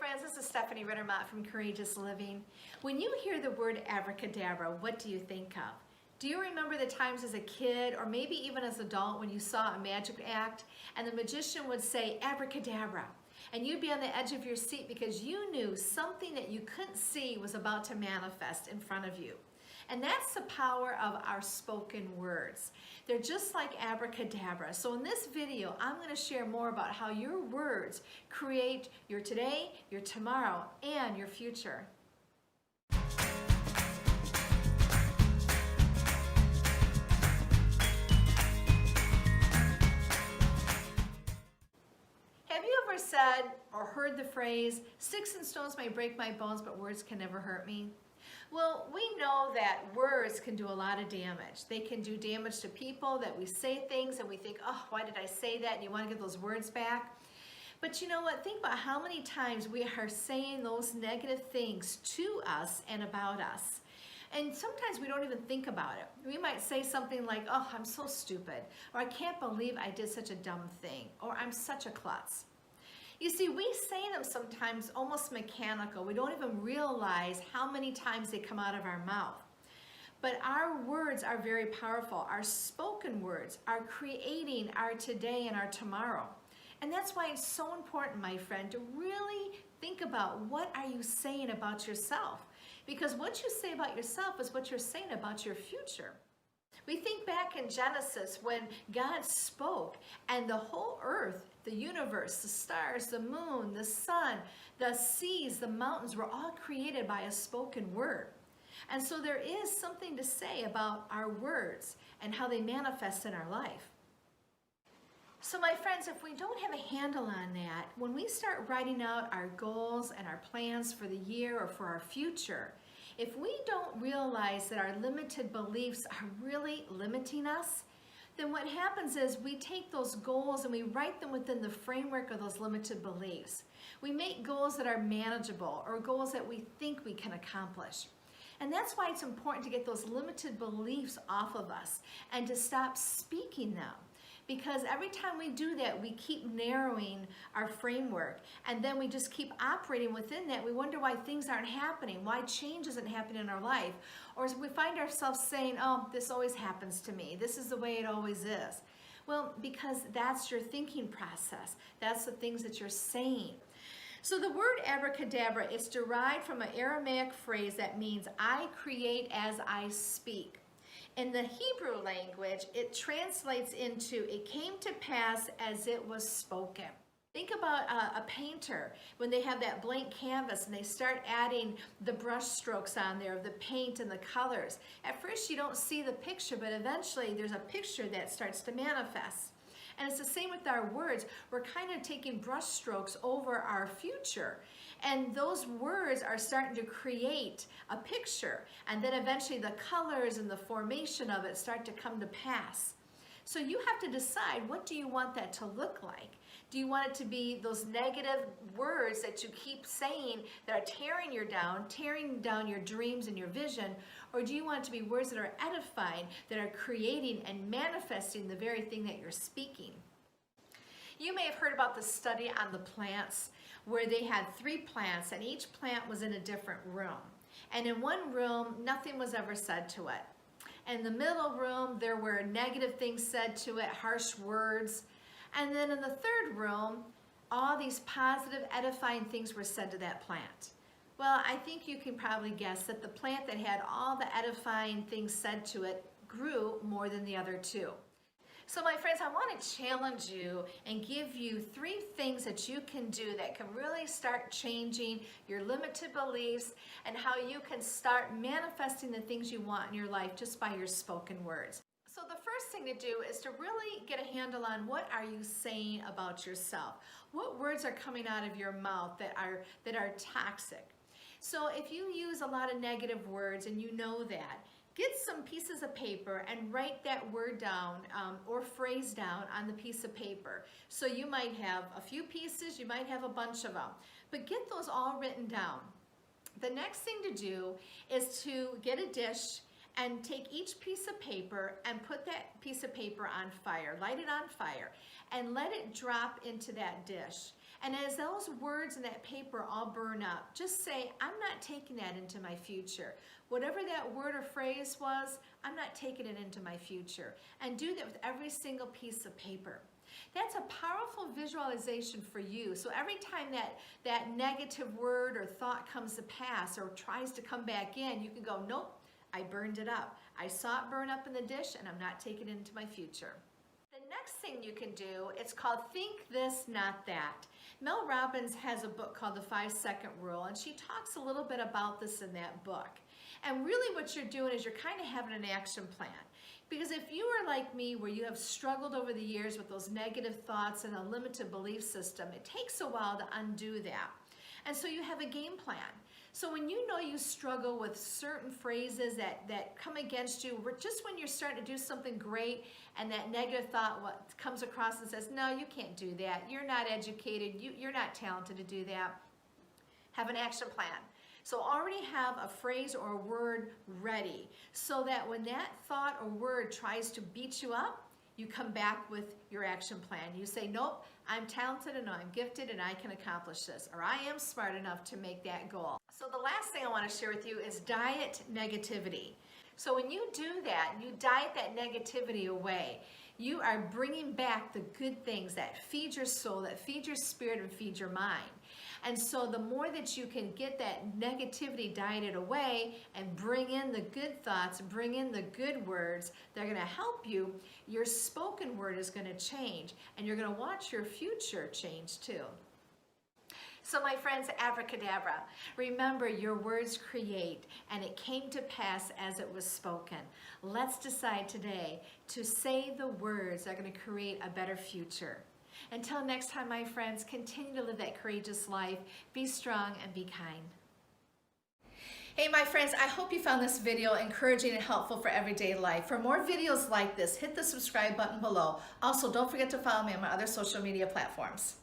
friends, this is Stephanie Rittermott from Courageous Living. When you hear the word abracadabra, what do you think of? Do you remember the times as a kid or maybe even as an adult when you saw a magic act and the magician would say abracadabra and you'd be on the edge of your seat because you knew something that you couldn't see was about to manifest in front of you? And that's the power of our spoken words. They're just like abracadabra. So in this video, I'm going to share more about how your words create your today, your tomorrow, and your future. Have you ever said or heard the phrase, "Sticks and stones may break my bones, but words can never hurt me"? Well, we know that words can do a lot of damage. They can do damage to people, that we say things and we think, oh, why did I say that? And you want to get those words back. But you know what? Think about how many times we are saying those negative things to us and about us. And sometimes we don't even think about it. We might say something like, oh, I'm so stupid, or I can't believe I did such a dumb thing, or I'm such a klutz. You see, we say them sometimes almost mechanical. We don't even realize how many times they come out of our mouth. But our words are very powerful. Our spoken words are creating our today and our tomorrow. And that's why it's so important, my friend, to really think about what are you saying about yourself. Because what you say about yourself is what you're saying about your future. We think back in Genesis when God spoke and the whole earth, the universe, the stars, the moon, the sun, the seas, the mountains were all created by a spoken word. And so there is something to say about our words and how they manifest in our life. So my friends, if we don't have a handle on that, when we start writing out our goals and our plans for the year or for our future, if we don't realize that our limited beliefs are really limiting us, then what happens is we take those goals and we write them within the framework of those limited beliefs. We make goals that are manageable or goals that we think we can accomplish. And that's why it's important to get those limited beliefs off of us and to stop speaking them. Because every time we do that, we keep narrowing our framework, and then we just keep operating within that. We wonder why things aren't happening, why change isn't happening in our life. Or we find ourselves saying, oh, this always happens to me. This is the way it always is. Well, because that's your thinking process. That's the things that you're saying. So the word abracadabra is derived from an Aramaic phrase that means I create as I speak. In the Hebrew language, it translates into it came to pass as it was spoken. Think about a painter when they have that blank canvas and they start adding the brush strokes on there, the paint and the colors. At first you don't see the picture, but eventually there's a picture that starts to manifest. And it's the same with our words. We're kind of taking brush strokes over our future. And those words are starting to create a picture. And then eventually the colors and the formation of it start to come to pass. So you have to decide, what do you want that to look like? Do you want it to be those negative words that you keep saying that are tearing down your dreams and your vision? Or do you want it to be words that are edifying, that are creating and manifesting the very thing that you're speaking? You may have heard about the study on the plants where they had 3 plants and each plant was in a different room. And in one room, nothing was ever said to it. In the middle room, there were negative things said to it, harsh words. And then in the third room, all these positive, edifying things were said to that plant. Well, I think you can probably guess that the plant that had all the edifying things said to it grew more than the other 2. So my friends, I want to challenge you and give you 3 things that you can do that can really start changing your limited beliefs and how you can start manifesting the things you want in your life just by your spoken words. So the first thing to do is to really get a handle on what are you saying about yourself. What words are coming out of your mouth that are toxic? So if you use a lot of negative words and you know that, get some pieces of paper and write that word down or phrase down on the piece of paper. So you might have a few pieces, you might have a bunch of them, but get those all written down. The next thing to do is to get a dish and take each piece of paper and put that piece of paper on fire, light it on fire, and let it drop into that dish. And as those words in that paper all burn up, just say, I'm not taking that into my future. Whatever that word or phrase was, I'm not taking it into my future. And do that with every single piece of paper. That's a powerful visualization for you. So every time that negative word or thought comes to pass or tries to come back in, you can go, nope, I burned it up. I saw it burn up in the dish and I'm not taking it into my future. The next thing you can do, it's called Think This, Not That. Mel Robbins has a book called The 5-Second Rule, and she talks a little bit about this in that book. And really what you're doing is you're kind of having an action plan. Because if you are like me, where you have struggled over the years with those negative thoughts and a limited belief system, it takes a while to undo that. And so you have a game plan. So when you know you struggle with certain phrases that come against you, just when you're starting to do something great and that negative thought comes across and says, no, you can't do that. You're not educated. You're not talented to do that. Have an action plan. So already have a phrase or a word ready so that when that thought or word tries to beat you up, you come back with your action plan. You say, nope, I'm talented and I'm gifted and I can accomplish this, or I am smart enough to make that goal. So the last thing I want to share with you is diet negativity. So when you do that, you diet that negativity away, you are bringing back the good things that feed your soul, that feed your spirit, and feed your mind. And so the more that you can get that negativity dieted away and bring in the good thoughts, bring in the good words, they're going to help you. Your spoken word is going to change, and you're going to watch your future change too. So my friends, abracadabra, remember your words create, and it came to pass as it was spoken. Let's decide today to say the words that are going to create a better future. Until next time, my friends, continue to live that courageous life. Be strong and be kind. Hey, my friends, I hope you found this video encouraging and helpful for everyday life. For more videos like this, hit the subscribe button below. Also, don't forget to follow me on my other social media platforms.